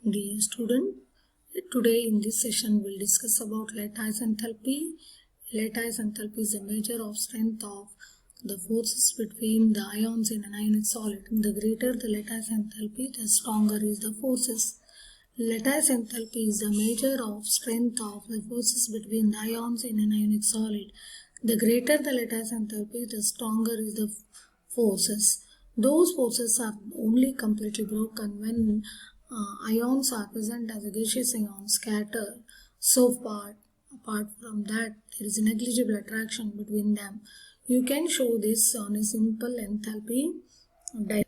Dear student, today in this session we'll discuss about lattice enthalpy. Lattice enthalpy is a measure of strength of the forces between the ions in an ionic solid. The greater the lattice enthalpy, the stronger is the forces. Lattice enthalpy is a measure of strength of the forces between the ions in an ionic solid. The greater the lattice enthalpy, the stronger is the forces. Those forces are only completely broken when ions are present as a gaseous ion scatter. So apart from that, there is a negligible attraction between them. You can show this on a simple enthalpy diagram.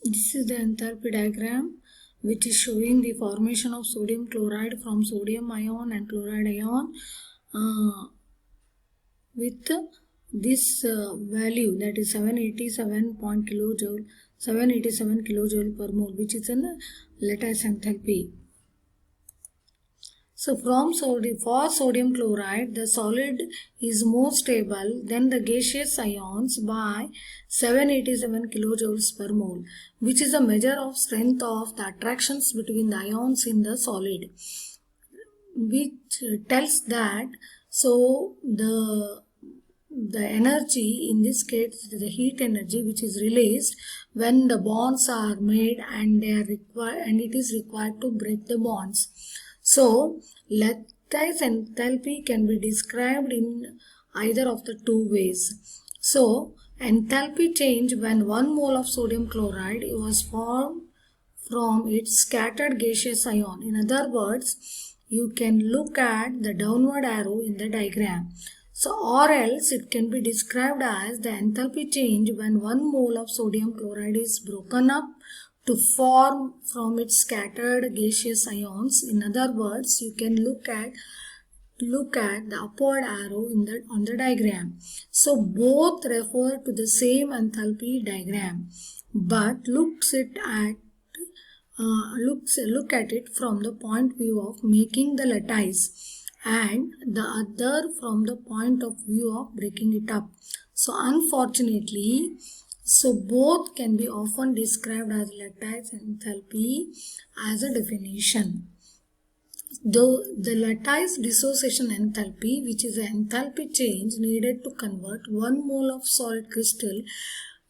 This is the enthalpy diagram, which is showing the formation of sodium chloride from sodium ion and chloride ion with this value, that is 787 kilojoule per mole, which is in lattice enthalpy. So for sodium chloride, the solid is more stable than the gaseous ions by 787 kilojoules per mole, which is a measure of strength of the attractions between the ions in the solid, which tells that the energy, in this case the heat energy, which is released when the bonds are made and it is required to break the bonds. So lattice enthalpy can be described in either of the two ways. So enthalpy change when 1 mole of sodium chloride was formed from its scattered gaseous ion. In other words, you can look at the downward arrow in the diagram. So or else it can be described as the enthalpy change when 1 mole of sodium chloride is broken up to form from its scattered gaseous ions. In other words, you can look at the upward arrow on the diagram. So both refer to the same enthalpy diagram, but look at it from the point view of making the lattice, and the other from the point of view of breaking it up. So unfortunately, both can be often described as lattice enthalpy as a definition. Though the lattice dissociation enthalpy, which is the enthalpy change needed to convert 1 mole of solid crystal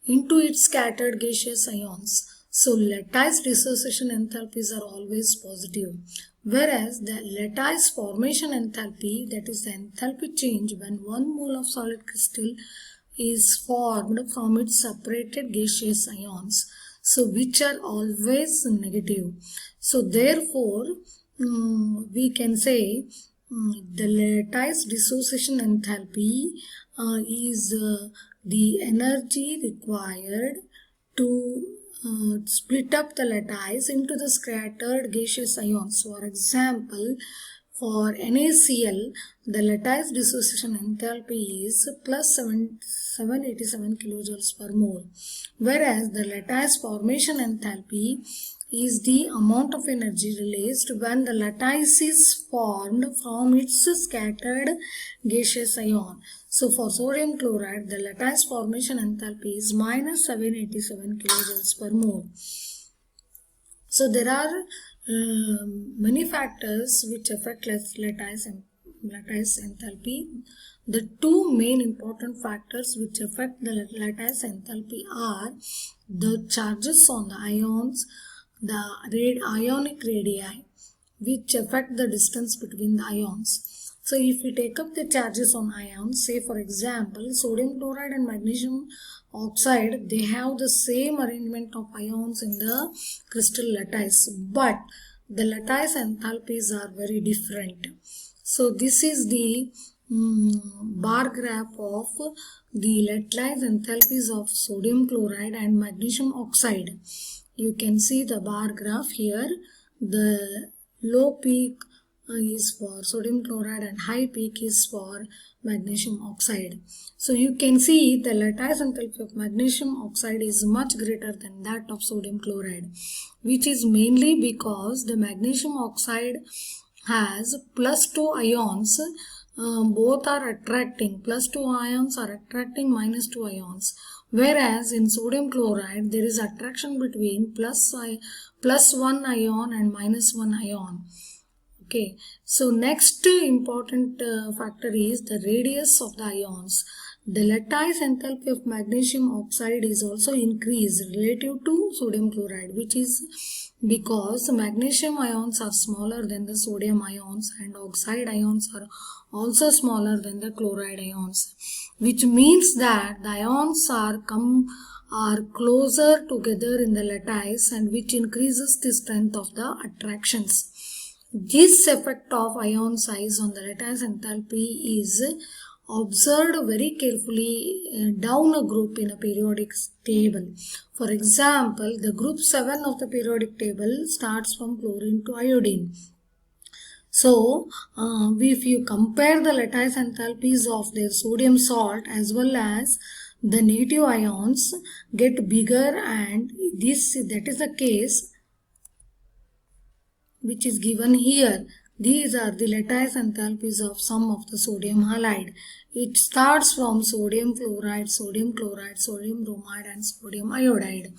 into its scattered gaseous ions. So lattice dissociation enthalpies are always positive, whereas the lattice formation enthalpy, that is the enthalpy change when 1 mole of solid crystal is formed from its separated gaseous ions, so which are always negative. So therefore, we can say the lattice dissociation enthalpy is the energy required to split up the lattice into the scattered gaseous ions. For example, for NaCl, the lattice dissociation enthalpy is plus 787 kilojoules per mole, whereas the lattice formation enthalpy is the amount of energy released when the lattice is formed from its scattered gaseous ion. So for sodium chloride, the lattice formation enthalpy is minus 787 kilojoules per mole. So there are many factors which affect lattice enthalpy. The two main important factors which affect the lattice enthalpy are the charges on the ions, the ionic radii, which affect the distance between the ions. So if we take up the charges on ions, say for example, sodium chloride and magnesium oxide, they have the same arrangement of ions in the crystal lattice, but the lattice enthalpies are very different. So this is the bar graph of the lattice enthalpies of sodium chloride and magnesium oxide. You can see the bar graph here. The low peak is for sodium chloride and high peak is for magnesium oxide. So you can see the lattice enthalpy of magnesium oxide is much greater than that of sodium chloride, which is mainly because the magnesium oxide has +2 ions. Both are attracting, +2 ions are attracting -2 ions, whereas in sodium chloride there is attraction between +1 ion and -1 ion. Okay, so next important factor is the radius of the ions. The lattice enthalpy of magnesium oxide is also increased relative to sodium chloride, which is because magnesium ions are smaller than the sodium ions and oxide ions are also smaller than the chloride ions, which means that the ions are closer together in the lattice, and which increases the strength of the attractions. This effect of ion size on the lattice enthalpy is observed very carefully down a group in a periodic table. For example, the group 7 of the periodic table starts from chlorine to iodine. So, if you compare the lattice enthalpies of their sodium salt as well as the negative ions get bigger, and that is the case which is given here. These are the lattice enthalpies of some of the sodium halide. It starts from sodium chloride, sodium chloride, sodium bromide and sodium iodide.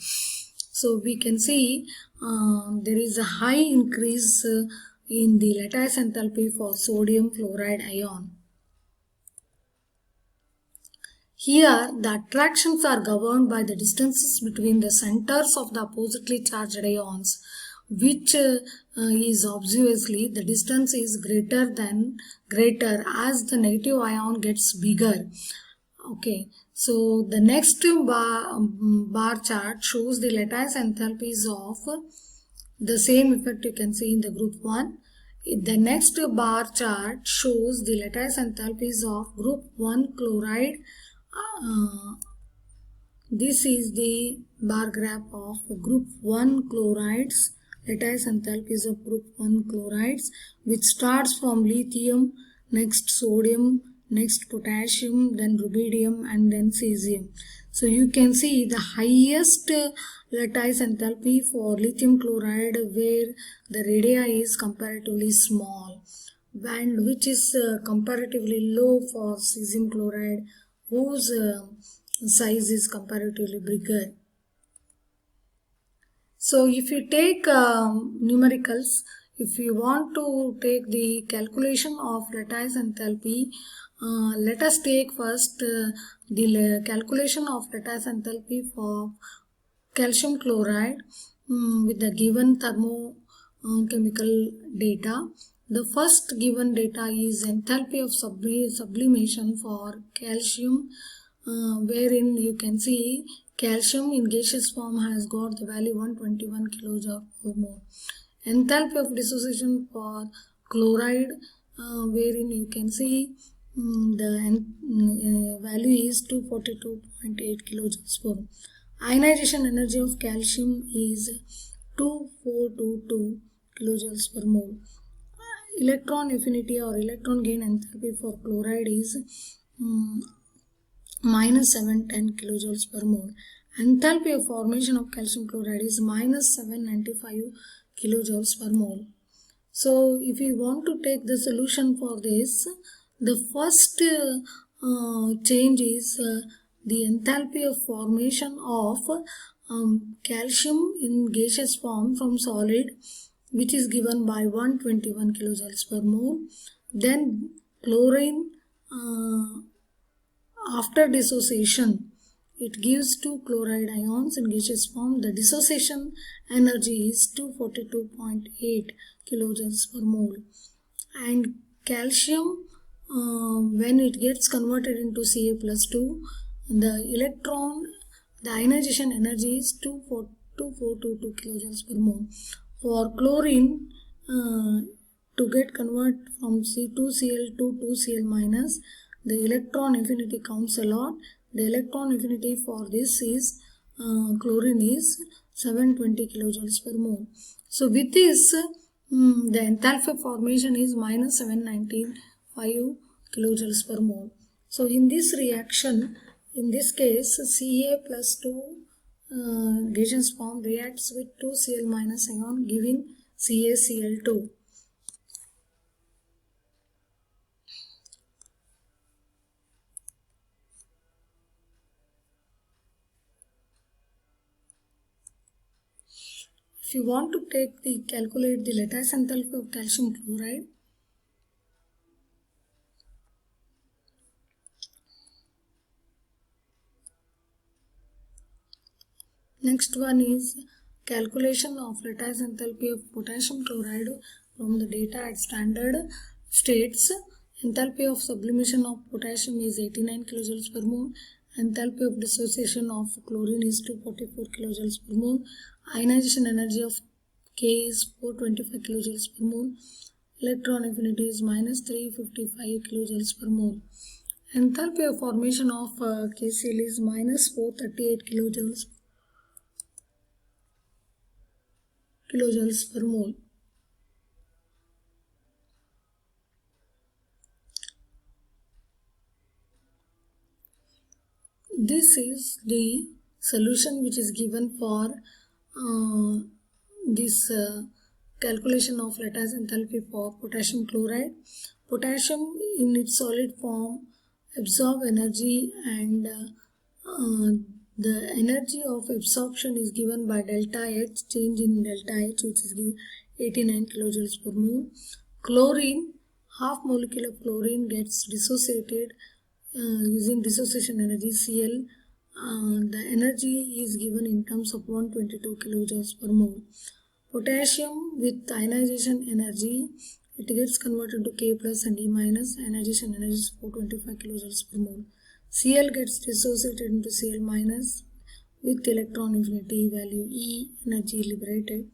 So we can see there is a high increase in the lattice enthalpy for sodium chloride ion. Here, the attractions are governed by the distances between the centers of the oppositely charged ions, which is obviously the distance is greater as the negative ion gets bigger. Okay, so the next bar chart shows the lattice enthalpies of the same effect you can see in the group 1. The next bar chart shows the lattice enthalpies of group 1 chloride. This is the bar graph of group 1 chlorides, lattice enthalpies of group 1 chlorides, which starts from lithium, next sodium, next potassium, then rubidium and then cesium. So you can see the highest lattice enthalpy for lithium chloride where the radii is comparatively small, and which is comparatively low for cesium chloride whose size is comparatively bigger. So if you take numericals, if you want to take the calculation of lattice enthalpy, let us take first the calculation of lattice enthalpy for calcium chloride with the given thermochemical data. The first given data is enthalpy of sublimation for calcium, wherein you can see calcium in gaseous form has got the value 121 kilojoule per mole. Enthalpy of dissociation for chloride, wherein you can see the value is 242.8 kilojoules per mole. Ionization energy of calcium is 2422 kilojoules per mole. Electron affinity or electron gain enthalpy for chloride is -710 kilojoules per mole. Enthalpy of formation of calcium chloride is -795 kilojoules per mole. So if you want to take the solution for this, the first change is the enthalpy of formation of calcium in gaseous form from solid, which is given by 121 kilojoules per mole. Then chlorine after dissociation, it gives 2 chloride ions in gaseous form. The dissociation energy is 242.8 kilojoules per mole. And calcium, when it gets converted into Ca+2, the ionization energy is 2422 kilojoules per mole. For chlorine, to get convert from C2Cl to 2Cl-, the electron affinity counts a lot. The electron affinity for this is chlorine is 720 kilojoules per mole. So with this, The enthalpy formation is minus 795 kilojoules per mole. So in this reaction, in this case, Ca plus 2 gaseous form reacts with 2 Cl minus ion, giving CaCl2. If you want to calculate the lattice enthalpy of calcium chloride, next one is calculation of lattice enthalpy of potassium chloride from the data at standard states. Enthalpy of sublimation of potassium is 89 kilojoules per mole. Enthalpy of dissociation of chlorine is 244 kilojoules per mole. Ionization energy of K is 425 kilojoules per mole. Electron affinity is minus 355 kilojoules per mole. Enthalpy of formation of KCl is minus 438 kilojoules per mole. This is the solution which is given for this calculation of lattice enthalpy for potassium chloride. Potassium in its solid form absorb energy, and the energy of absorption is given by delta H, change in delta H, which is 89 kilojoules per mole. Chlorine, half molecule of chlorine gets dissociated using dissociation energy Cl. The energy is given in terms of 122 kilojoules per mole. Potassium with ionization energy, it gets converted to K plus and E minus. Ionization energy is 425 kilojoules per mole. Cl gets dissociated into Cl minus with electron affinity value E, energy liberated.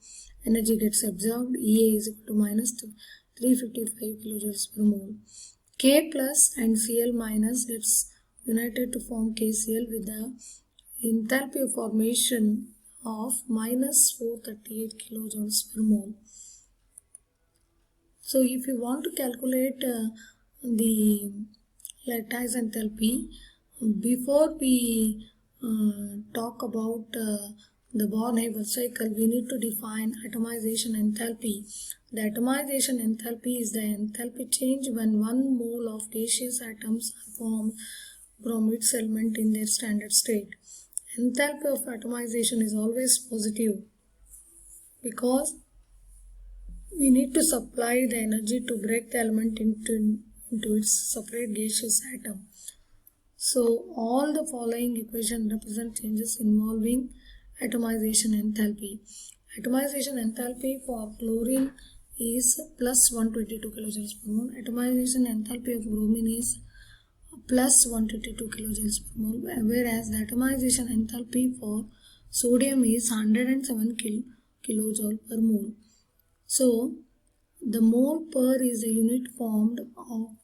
Energy gets absorbed, Ea is equal to minus 355 kilojoules per mole. K plus and Cl minus gets united to form KCl with the enthalpy of formation of minus 438 kilojoules per mole. So if you want to calculate the lattice enthalpy, before we talk about the Born-Haber cycle, we need to define atomization enthalpy. The atomization enthalpy is the enthalpy change when 1 mole of gaseous atoms are formed from its element in their standard state. Enthalpy of atomization is always positive because we need to supply the energy to break the element into its separate gaseous atom. So all the following equations represent changes involving atomization enthalpy. Atomization enthalpy for chlorine is plus 122 kilojoules per mole. Atomization enthalpy of bromine is plus 122 kilojoules per mole, whereas the atomization enthalpy for sodium is 107 kilojoule per mole. So the mole per is a unit formed of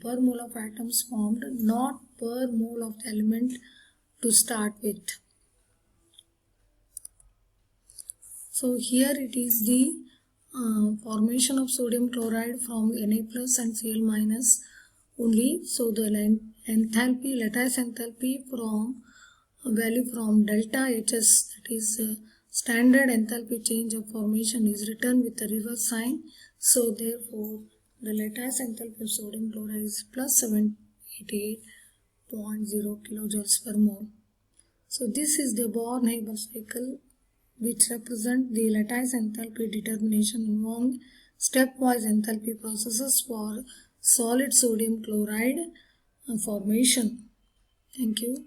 per mole of atoms formed, not per mole of the element to start with. So here it is the formation of sodium chloride from Na plus and Cl minus only. So the enthalpy, lattice enthalpy from value from delta Hs, that is standard enthalpy change of formation, is written with the reverse sign. So therefore the lattice enthalpy of sodium chloride is plus 788.0 kilojoules per mole. So this is the Born-Haber cycle, which represent the lattice enthalpy determination involving stepwise enthalpy processes for solid sodium chloride formation. Thank you.